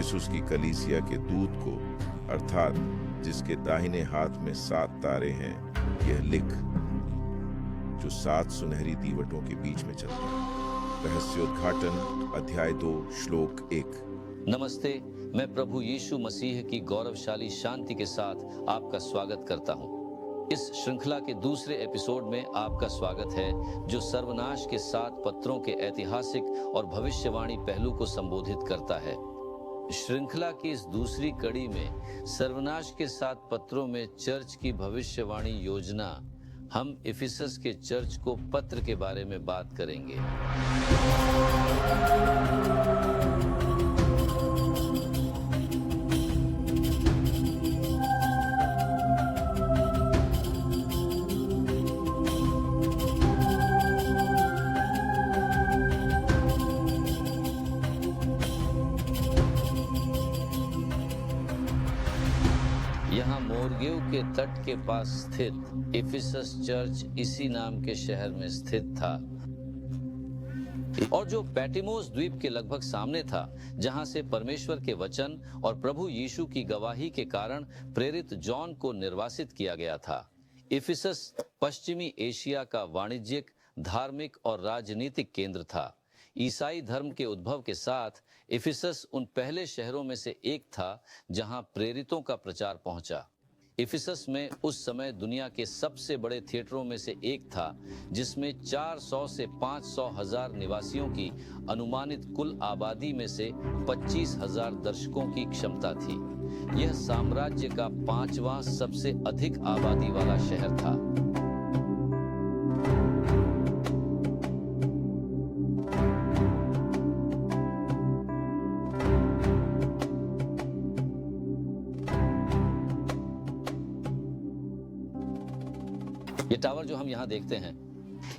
इफिसुस की कलीसिया के दूत को, अर्थात जिसके दाहिने हाथ में 7 तारे हैं, यह लिख, जो 7 सुनहरी दीवटों के बीच में चलता है। रहस्योद्घाटन अध्याय 2 श्लोक 1। नमस्ते, मैं प्रभु यीशु मसीह की गौरवशाली शांति के साथ आपका स्वागत करता हूं। इस श्रृंखला के दूसरे एपिसोड में आपका स्वागत है, जो सर्वनाश के 7 पत्रों के ऐतिहासिक और भविष्यवाणी पहलू को संबोधित करता है। श्रृंखला की इस दूसरी कड़ी में सर्वनाश के 7 पत्रों में चर्च की भविष्यवाणी योजना, हम इफिसस के चर्च को पत्र के बारे में बात करेंगे। यहाँ मोरगेव के तट के पास स्थित इफिसस चर्च इसी नाम के शहर में स्थित था, और जो पैटिमोस द्वीप के लगभग सामने था, जहां से परमेश्वर के वचन और प्रभु यीशु की गवाही के कारण प्रेरित जॉन को निर्वासित किया गया था। इफिसस पश्चिमी एशिया का वाणिज्यिक, धार्मिक और राजनीतिक केंद्र था। ईसाई धर्म के उद्भव के साथ इफिसस उन पहले शहरों में से एक था जहां प्रेरितों का प्रचार पहुंचा। इफिसस में उस समय दुनिया के सबसे बड़े थिएटरों में से एक था, जिसमें 400 से 500 हजार निवासियों की अनुमानित कुल आबादी में से 25,000 दर्शकों की क्षमता थी। यह साम्राज्य का 5वां सबसे अधिक आबादी वाला शहर था। ये टावर जो हम यहाँ देखते हैं,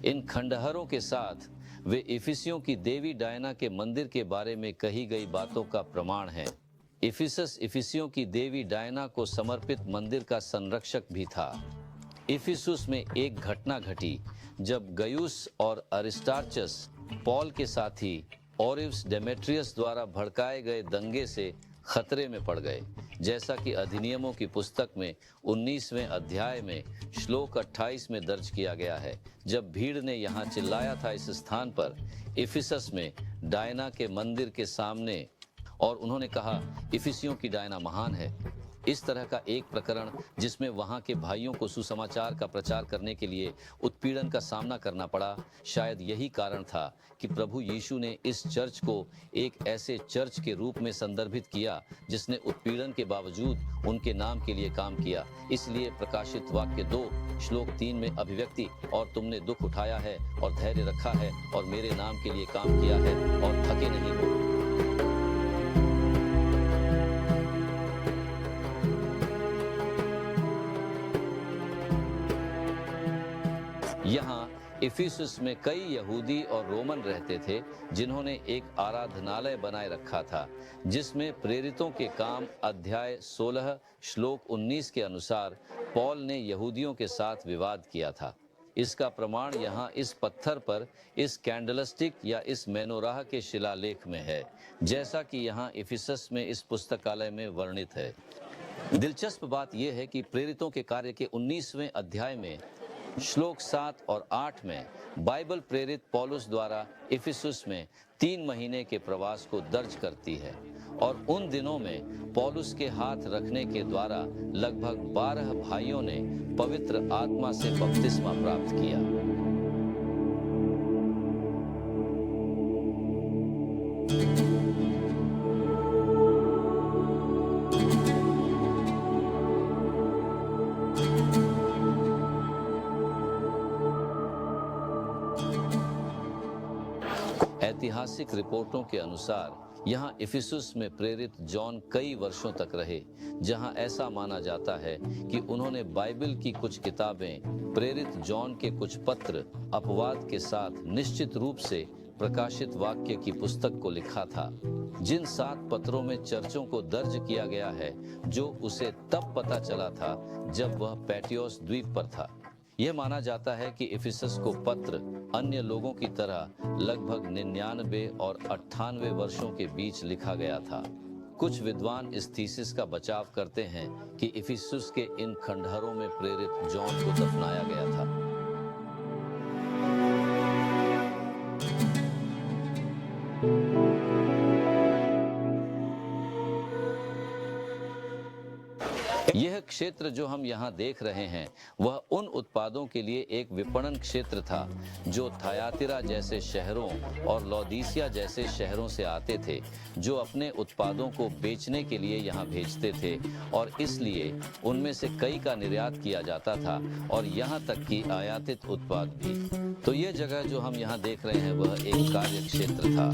इन खंडहरों के साथ वे इफिसियों की देवी डायना के मंदिर के बारे में कही गई बातों का प्रमाण है। इफिसस इफिसियों की देवी डायना को समर्पित मंदिर का संरक्षक भी था। इफिसुस में एक घटना घटी जब गयुस और अरिस्टार्चस पॉल के साथी ओरिवस डेमेट्रियस द्वारा भड़काए गए दंगे से खतरे में पड़ गए, जैसा कि अधिनियमों की पुस्तक में 19वें अध्याय में श्लोक 28 में दर्ज किया गया है। जब भीड़ ने यहाँ चिल्लाया था इस स्थान पर, इफिसस में डायना के मंदिर के सामने, और उन्होंने कहा, इफिसियों की डायना महान है। इस तरह का एक प्रकरण जिसमें वहाँ के भाइयों को सुसमाचार का प्रचार करने के लिए उत्पीड़न का सामना करना पड़ा, शायद यही कारण था कि प्रभु यीशु ने इस चर्च को एक ऐसे चर्च के रूप में संदर्भित किया जिसने उत्पीड़न के बावजूद उनके नाम के लिए काम किया। इसलिए प्रकाशित वाक्य 2 श्लोक 3 में अभिव्यक्ति, और तुमने दुख उठाया है और धैर्य रखा है और मेरे नाम के लिए काम किया है और थके नहीं हो। यहाँ इफिसुस में कई यहूदी और रोमन रहते थे, जिन्होंने एक आराधनालय बनाए रखा था, जिसमें प्रेरितों के काम अध्याय 16 श्लोक 19 के अनुसार पॉल ने यहूदियों के साथ विवाद किया था। इसका प्रमाण यहाँ इस पत्थर पर, इस कैंडलस्टिक या इस मेनोराह के शिलालेख में है, जैसा कि यहाँ इफिसस में इस पुस्तकालय में वर्णित है। दिलचस्प बात यह है कि प्रेरितों के कार्य के 19वें अध्याय में श्लोक 7 और 8 में बाइबल प्रेरित पौलुस द्वारा इफिसुस में 3 महीने के प्रवास को दर्ज करती है, और उन दिनों में पौलुस के हाथ रखने के द्वारा लगभग 12 भाइयों ने पवित्र आत्मा से बपतिस्मा प्राप्त किया। ऐतिहासिक रिपोर्टों के अनुसार यहाँ इफिसुस में प्रेरित जॉन कई वर्षों तक रहे, जहाँ ऐसा माना जाता है कि उन्होंने बाइबल की कुछ किताबें, प्रेरित जॉन के कुछ पत्र, अपवाद के साथ निश्चित रूप से प्रकाशित वाक्य की पुस्तक को लिखा था, जिन 7 पत्रों में चर्चों को दर्ज किया गया है, जो उसे तब पता चला था जब वह पैटियोस द्वीप पर था। यह माना जाता है कि इफिसस को पत्र अन्य लोगों की तरह लगभग 99 और 98 वर्षों के बीच लिखा गया था। कुछ विद्वान इस थीसिस का बचाव करते हैं कि इफिसुस के इन खंडहरों में प्रेरित जॉन को दफनाया गया था। यह क्षेत्र जो हम यहाँ देख रहे हैं वह उन उत्पादों के लिए एक विपणन क्षेत्र था जो थायातिरा जैसे शहरों और लौदीसिया जैसे शहरों से आते थे, जो अपने उत्पादों को बेचने के लिए यहाँ भेजते थे और इसलिए उनमें से कई का निर्यात किया जाता था और यहाँ तक कि आयातित उत्पाद भी। तो यह जगह जो हम यहाँ देख रहे हैं वह एक कार्य क्षेत्र था।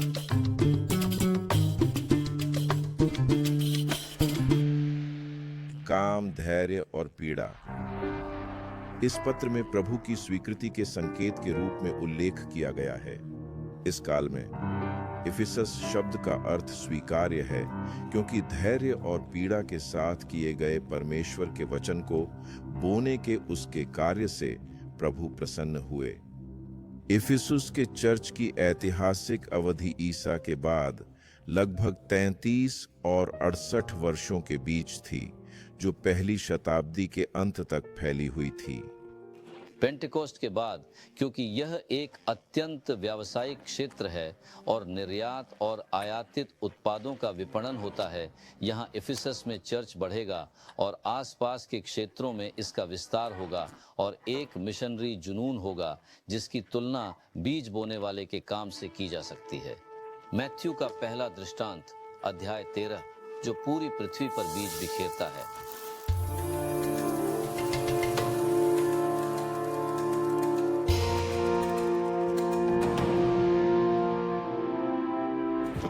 काम, धैर्य और पीड़ा। इस पत्र में प्रभु की स्वीकृति के संकेत के रूप में उल्लेख किया गया है। इस काल में इफिसस शब्द का अर्थ स्वीकार्य है, क्योंकि धैर्य और पीड़ा के साथ किए गए परमेश्वर के वचन को बोने के उसके कार्य से प्रभु प्रसन्न हुए। इफिसुस के चर्च की ऐतिहासिक अवधि ईसा के बाद लगभग 33 और 68 वर्षों के बीच थी, जो पहली शताब्दी के अंत तक फैली हुई थी। पेंटेकोस्ट के बाद, क्योंकि यह एक अत्यंत व्यावसायिक क्षेत्र है और निर्यात और आयातित उत्पादों का विपणन होता है, यहाँ इफिसस में चर्च बढ़ेगा और आसपास के क्षेत्रों में इसका विस्तार होगा और एक मिशनरी जुनून होगा जिसकी तुलना बीज बोने वाले के काम से की जा सकती है। मैथ्यू का पहला दृष्टांत अध्याय 13 जो पूरी पृथ्वी पर बीज बिखेरता है।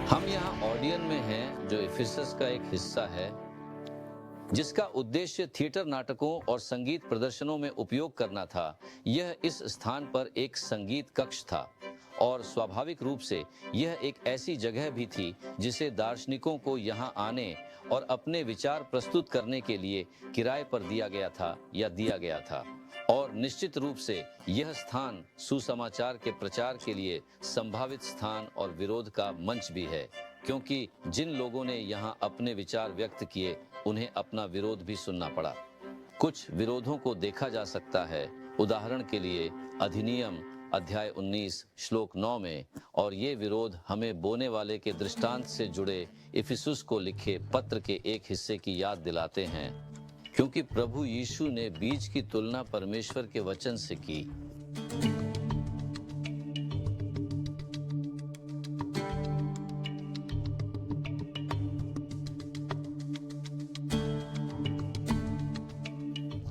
हम यहाँ ऑडियन में हैं जो इफिसस का एक हिस्सा है, जिसका उद्देश्य थिएटर नाटकों और संगीत प्रदर्शनों में उपयोग करना था। यह इस स्थान पर एक संगीत कक्ष था और स्वाभाविक रूप से यह एक ऐसी जगह भी थी जिसे दार्शनिकों को यहाँ आने और अपने विचार प्रस्तुत करने के लिए किराए पर दिया गया था और निश्चित रूप से यह स्थान सुसमाचार के प्रचार के लिए संभावित स्थान और विरोध का मंच भी है, क्योंकि जिन लोगों ने यहाँ अपने विचार व्यक्त किए उन्हें अपना विरोध भी सुनना पड़ा। कुछ विरोधों को देखा जा सकता है, उदाहरण के लिए अधिनियम अध्याय 19 श्लोक 9 में, और ये विरोध हमें बोने वाले के दृष्टांत से जुड़े इफिसुस को लिखे पत्र के एक हिस्से की याद दिलाते हैं, क्योंकि प्रभु यीशु ने बीज की तुलना परमेश्वर के वचन से की।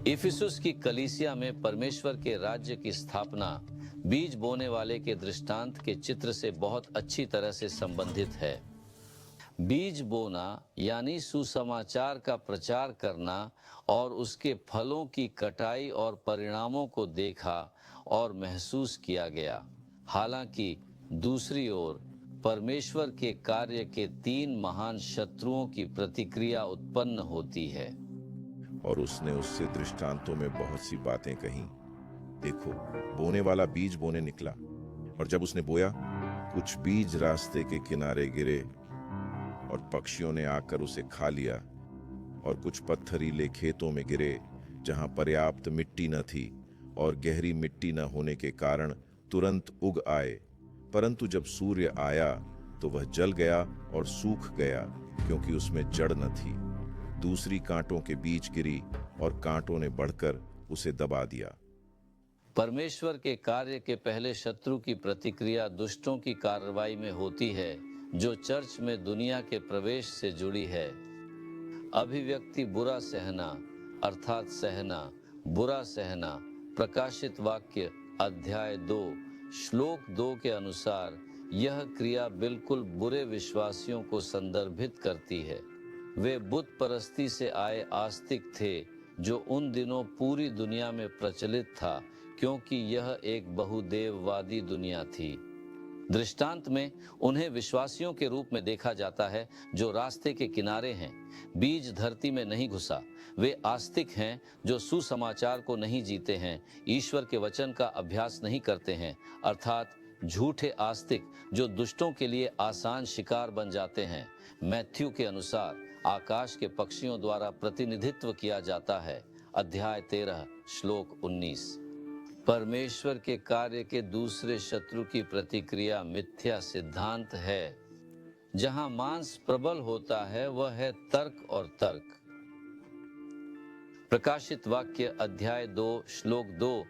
इफिसुस की कलीसिया में परमेश्वर के राज्य की स्थापना बीज बोने वाले के दृष्टांत के चित्र से बहुत अच्छी तरह से संबंधित है। बीज बोना यानी सुसमाचार का प्रचार करना और उसके फलों की कटाई और परिणामों को देखा और महसूस किया गया। हालांकि दूसरी ओर परमेश्वर के कार्य के 3 महान शत्रुओं की प्रतिक्रिया उत्पन्न होती है। और उसने उससे दृष्टांतों में बहुत सी बातें कहीं। देखो, बोने वाला बीज बोने निकला, और जब उसने बोया, कुछ बीज रास्ते के किनारे गिरे और पक्षियों ने आकर उसे खा लिया, और कुछ पत्थरीले खेतों में गिरे जहां पर्याप्त मिट्टी न थी और गहरी मिट्टी न होने के कारण तुरंत उग आए, परंतु जब सूर्य आया तो वह जल गया और सूख गया, क्योंकि उसमें जड़ न थी। दूसरी कांटों के बीच गिरी और कांटों ने बढ़कर उसे दबा दिया। परमेश्वर के कार्य के पहले शत्रु की प्रतिक्रिया दुष्टों की कार्रवाई में होती है, जो चर्च में दुनिया के प्रवेश से जुड़ी है। अभिव्यक्ति बुरा सहना अर्थात सहना, बुरा सहना, प्रकाशित वाक्य अध्याय 2 श्लोक 2 के अनुसार यह क्रिया बिल्कुल बुरे विश्वासियों को संदर्भित करती है। वे बुत परस्ती से आए आस्तिक थे, जो उन दिनों पूरी दुनिया में प्रचलित था, क्योंकि यह एक बहुदेववादी दुनिया थी। दृष्टांत में उन्हें विश्वासियों के रूप में देखा जाता है जो रास्ते के किनारे हैं। बीज धरती में नहीं घुसा। वे आस्तिक हैं जो सुसमाचार को नहीं जीते हैं, ईश्वर के वचन का अभ्यास नहीं करते हैं, अर्थात झूठे आस्तिक जो दुष्टों के लिए आसान शिकार बन जाते हैं, मैथ्यू के अनुसार आकाश के पक्षियों द्वारा प्रतिनिधित्व किया जाता है। अध्याय 13 श्लोक 19। परमेश्वर के कार्य के दूसरे शत्रु की प्रतिक्रिया मिथ्या सिद्धांत है। जहां मांस प्रबल होता है वह है तर्क और तर्क। प्रकाशित वाक्य अध्याय 2 श्लोक 2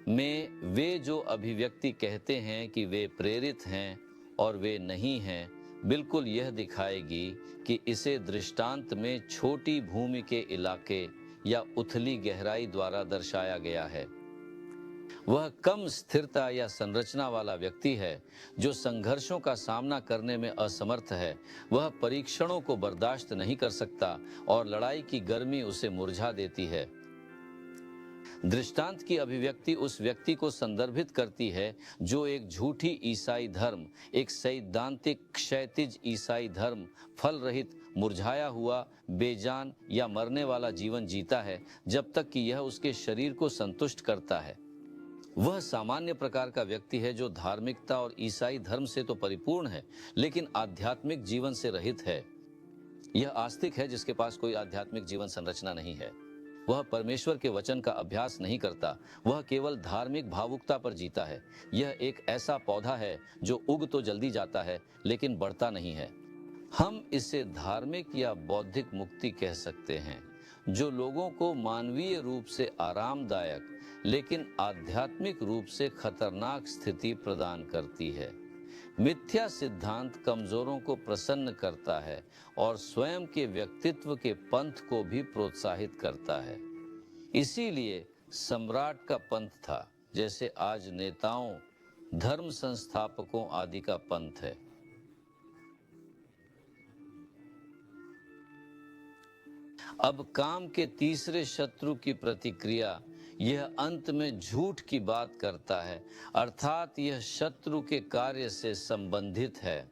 में वे जो अभिव्यक्ति कहते हैं कि वे प्रेरित हैं और वे नहीं हैं, बिल्कुल यह दिखाएगी कि इसे दृष्टांत में छोटी भूमि के इलाके या उथली गहराई द्वारा दर्शाया गया है। वह कम स्थिरता या संरचना वाला व्यक्ति है जो संघर्षों का सामना करने में असमर्थ है। वह परीक्षणों को बर्दाश्त नहीं कर सकता और लड़ाई की गर्मी उसे मुरझा देती है। दृष्टांत की अभिव्यक्ति उस व्यक्ति को संदर्भित करती है जो एक झूठी ईसाई धर्म, एक सैद्धांतिक क्षैतिज ईसाई धर्म, फल रहित, मुरझाया हुआ, बेजान या मरने वाला जीवन जीता है जब तक कि यह उसके शरीर को संतुष्ट करता है। वह सामान्य प्रकार का व्यक्ति है जो धार्मिकता और ईसाई धर्म से तो परिपूर्ण है लेकिन आध्यात्मिक जीवन से रहित है। यह आस्तिक है जिसके पास कोई आध्यात्मिक जीवन संरचना नहीं है। वह परमेश्वर के वचन का अभ्यास नहीं करता, वह केवल धार्मिक भावुकता पर जीता है। यह एक ऐसा पौधा है जो उग तो जल्दी जाता है लेकिन बढ़ता नहीं है। हम इसे धार्मिक या बौद्धिक मुक्ति कह सकते हैं जो लोगों को मानवीय रूप से आरामदायक लेकिन आध्यात्मिक रूप से खतरनाक स्थिति प्रदान करती है। मिथ्या सिद्धांत कमजोरों को प्रसन्न करता है और स्वयं के व्यक्तित्व के पंथ को भी प्रोत्साहित करता है। इसीलिए सम्राट का पंथ था, जैसे आज नेताओं, धर्म संस्थापकों आदि का पंथ है। अब काम के तीसरे शत्रु की प्रतिक्रिया यह अंत में झूठ की बात करता है, अर्थात यह शत्रु के कार्य से संबंधित है।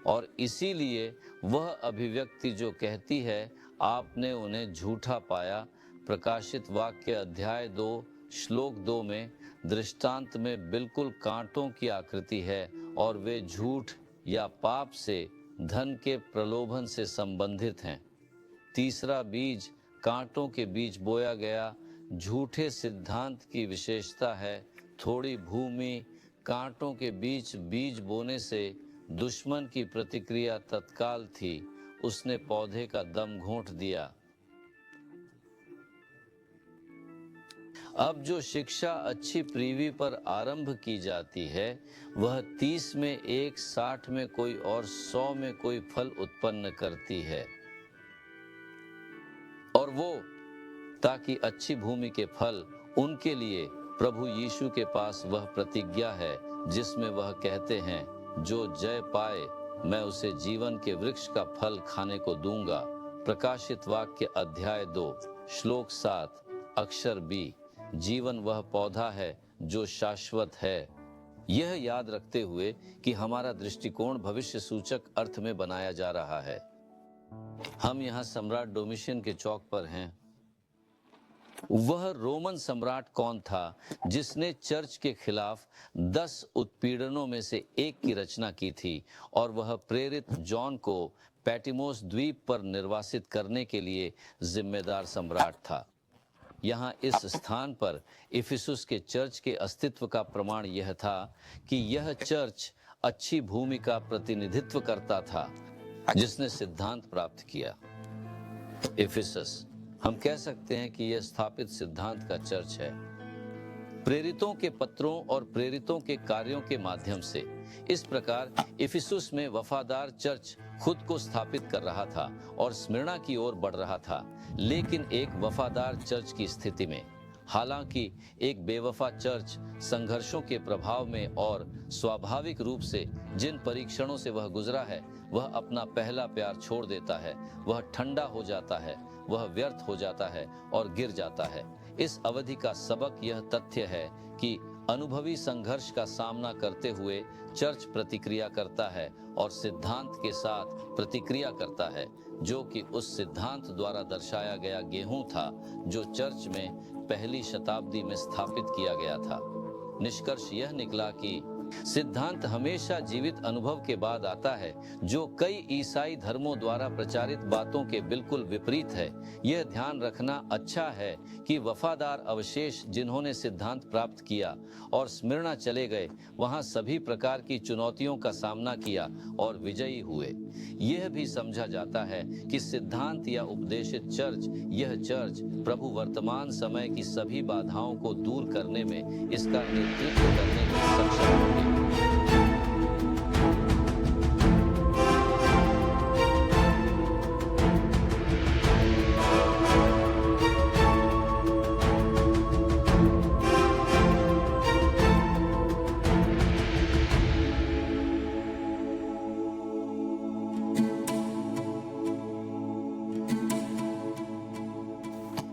और इसीलिए वह अभिव्यक्ति जो कहती है आपने उन्हें झूठा पाया, प्रकाशित वाक्य अध्याय 2 श्लोक 2 में दृष्टांत में बिल्कुल कांटों की आकृति है और वे झूठ या पाप से, धन के प्रलोभन से संबंधित हैं। तीसरा बीज कांटों के बीच बोया गया झूठे सिद्धांत की विशेषता है। थोड़ी भूमि कांटों के बीच बीज बोने से दुश्मन की प्रतिक्रिया तत्काल थी, उसने पौधे का दम घोंट दिया। अब जो शिक्षा अच्छी प्रीवी पर आरंभ की जाती है वह 30 में एक, 60 में कोई और 100 में कोई फल उत्पन्न करती है। और वो ताकि अच्छी भूमि के फल उनके लिए प्रभु यीशु के पास वह प्रतिज्ञा है जिसमें वह कहते हैं, जो जय पाए मैं उसे जीवन के वृक्ष का फल खाने को दूंगा। प्रकाशित वाक्य अध्याय 2 श्लोक 7 अक्षर बी। जीवन वह पौधा है जो शाश्वत है। यह याद रखते हुए कि हमारा दृष्टिकोण भविष्य सूचक अर्थ में बनाया जा रहा है। हम यहाँ सम्राट डोमिशियन के चौक पर हैं। वह रोमन सम्राट कौन था जिसने चर्च के खिलाफ 10 उत्पीड़नों में से एक की रचना की थी और वह प्रेरित जॉन को पैटिमोस द्वीप पर निर्वासित करने के लिए जिम्मेदार सम्राट था। यहाँ इस स्थान पर इफिसुस के चर्च के अस्तित्व का प्रमाण यह था कि यह चर्च अच्छी भूमि का प्रतिनिधित्व करता था जिसने सिद्धांत प्राप्त किया। इफिसस, हम कह सकते हैं कि यह स्थापित सिद्धांत का चर्च है। प्रेरितों के पत्रों और प्रेरितों के कार्यों के माध्यम से इस प्रकार इफिसुस में वफादार चर्च खुद को स्थापित कर रहा था और स्मिर्ना की ओर बढ़ रहा था, लेकिन एक वफादार चर्च की स्थिति में। हालांकि एक बेवफा चर्च संघर्षों के प्रभाव में और स्वाभाविक रूप से जिन परीक्षणों से वह गुजरा है, वह अपना पहला प्यार छोड़ देता है, वह ठंडा हो जाता है, वह व्यर्थ हो जाता है और गिर जाता है। इस अवधि का सबक यह तथ्य है कि अनुभवी संघर्ष का सामना करते हुए चर्च प्रतिक्रिया करता है और सिद्धांत के साथ प्रतिक्रिया करता है, जो कि उस सिद्धांत द्वारा दर्शाया गया गेहूं था जो चर्च में पहली शताब्दी में स्थापित किया गया था। निष्कर्ष यह निकला कि सिद्धांत हमेशा जीवित अनुभव के बाद आता है, जो कई ईसाई धर्मों द्वारा प्रचारित बातों के बिल्कुल विपरीत है। यह ध्यान रखना अच्छा है कि वफादार अवशेष जिन्होंने सिद्धांत प्राप्त किया और स्मिर्ना चले गए, वहां सभी प्रकार की चुनौतियों का सामना किया और विजयी हुए। यह भी समझा जाता है कि सिद्धांत या उपदेशित चर्च, यह चर्च प्रभु वर्तमान समय की सभी बाधाओं को दूर करने में इसका नेतृत्व करने में सक्षम होगी।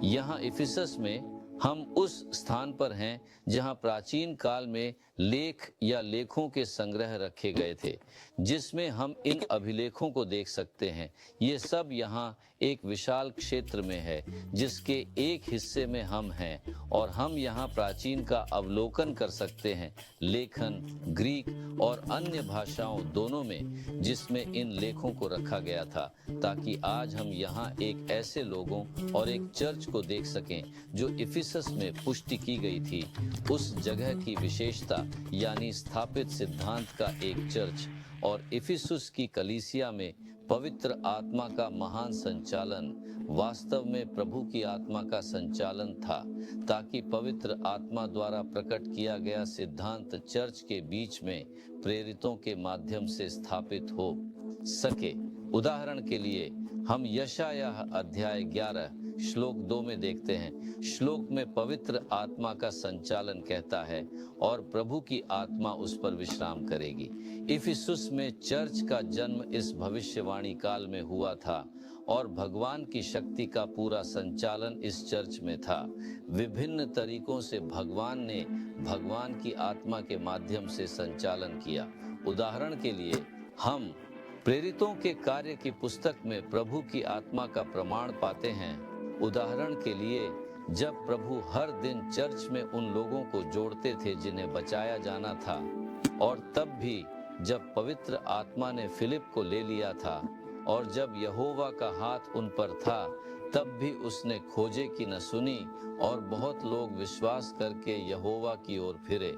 यहाँ इफिसस में हम उस स्थान पर हैं जहाँ प्राचीन काल में लेख या लेखों के संग्रह रखे गए थे, जिसमें हम इन अभिलेखों को देख सकते हैं। ये सब यहाँ एक विशाल क्षेत्र में है, जिसके एक हिस्से में हम हैं और हम यहाँ प्राचीन का अवलोकन कर सकते हैं, लेखन ग्रीक और अन्य भाषाओं दोनों में, जिसमें इन लेखों को रखा गया था, ताकि आज हम यहाँ एक ऐसे लोगों और एक चर्च को देख सकें जो इफिसस में पुष्टि की गई थी, उस जगह की विशेषता यानी स्थापित सिद्धांत का एक चर्च, और इफिसुस की कलीसिया में पवित्र आत्मा का महान संचालन वास्तव में प्रभु की आत्मा का संचालन था, ताकि पवित्र आत्मा द्वारा प्रकट किया गया सिद्धांत चर्च के बीच में प्रेरितों के माध्यम से स्थापित हो सके। उदाहरण के लिए हम यशायाह अध्याय 11 श्लोक 2 में देखते हैं। श्लोक में पवित्र आत्मा का संचालन कहता है और प्रभु की आत्मा उस पर विश्राम करेगी। इफिसुस में चर्च का जन्म इस भविष्यवाणी काल में हुआ था और भगवान की शक्ति का पूरा संचालन इस चर्च में था। विभिन्न तरीकों से भगवान ने भगवान की आत्मा के माध्यम से संचालन किया। उदाहरण के लिए हम प्रेरितों के कार्य की पुस्तक में प्रभु की आत्मा का प्रमाण पाते हैं। उदाहरण के लिए जब प्रभु हर दिन चर्च में उन लोगों को जोड़ते थे जिन्हें बचाया जाना था, और तब भी जब पवित्र आत्मा ने फिलिप को ले लिया था और जब यहोवा का हाथ उन पर था, तब भी उसने खोजे की न सुनी और बहुत लोग विश्वास करके यहोवा की ओर फिरे।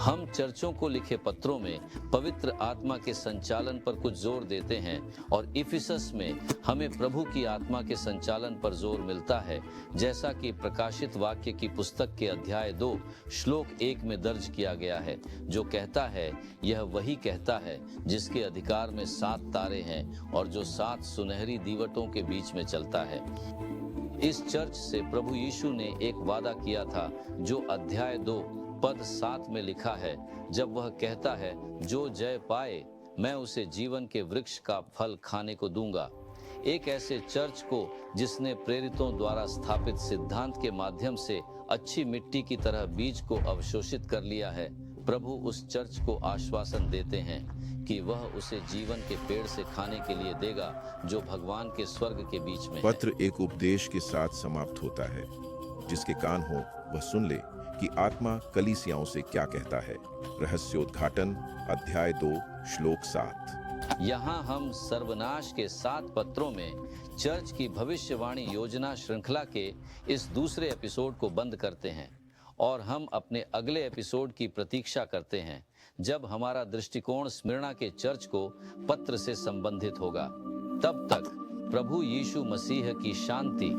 हम चर्चों को लिखे पत्रों में पवित्र आत्मा के संचालन पर कुछ जोर देते हैं और इफिसस में हमें प्रभु की आत्मा के संचालन पर जोर मिलता है, जैसा कि प्रकाशित वाक्य की पुस्तक के अध्याय 2 श्लोक 1 में दर्ज किया गया है, जो कहता है, यह वही कहता है जिसके अधिकार में 7 तारे हैं और जो 7 सुनहरी दीवटों के बीच में चलता है। इस चर्च से प्रभु यीशु ने एक वादा किया था, जो अध्याय 2 पद 7 में लिखा है, जब वह कहता है, जो जय पाए मैं उसे जीवन के वृक्ष का फल खाने को दूंगा। एक ऐसे चर्च को जिसने प्रेरितों द्वारा स्थापित सिद्धांत के माध्यम से अच्छी मिट्टी की तरह बीज को अवशोषित कर लिया है, प्रभु उस चर्च को आश्वासन देते हैं कि वह उसे जीवन के पेड़ से खाने के लिए देगा, जो भगवान के स्वर्ग के बीच में है। पत्र एक उपदेश के साथ समाप्त होता है। जिसके कान हो वह सुन ले कि आत्मा कलीसियाओं से क्या कहता है। रहस्योद्घाटन अध्याय 2 श्लोक 7। यहाँ हम सर्वनाश के 7 पत्रों में चर्च की भविष्यवाणी योजना श्रृंखला के इस दूसरे एपिसोड को बंद करते हैं और हम अपने अगले एपिसोड की प्रतीक्षा करते हैं, जब हमारा दृष्टिकोण स्मिर्ना के चर्च को पत्र से संबंधित होगा। तब तक प्रभु यीशु मसीह की शांति